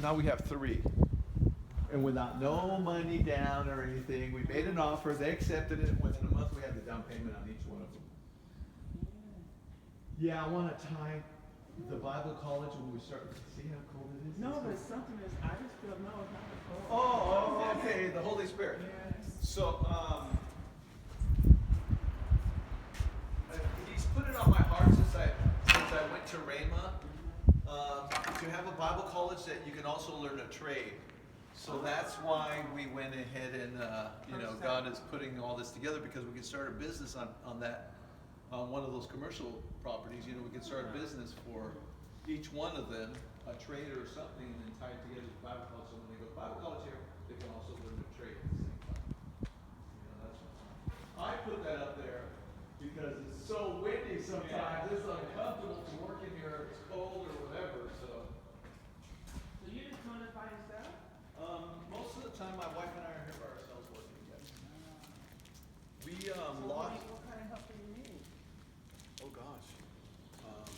now we have 3. And without no money down or anything, we made an offer, they accepted it, within a month we had the down payment on each one of them. Yeah, I want to tie the Bible college when we start. See how cold it is? No, but something is, I just feel, no, it's not the cold. Oh, okay, the Holy Spirit. Yes. So, he's put it on my heart since I went to Rhema, to have a Bible college that you can also learn a trade. So that's why we went ahead and, God is putting all this together because we can start a business on that, on one of those commercial properties. We can start a business for each one of them, a trade or something, and then tie it together with Bible college. So when they go to Bible college here, they can also learn a trade at the same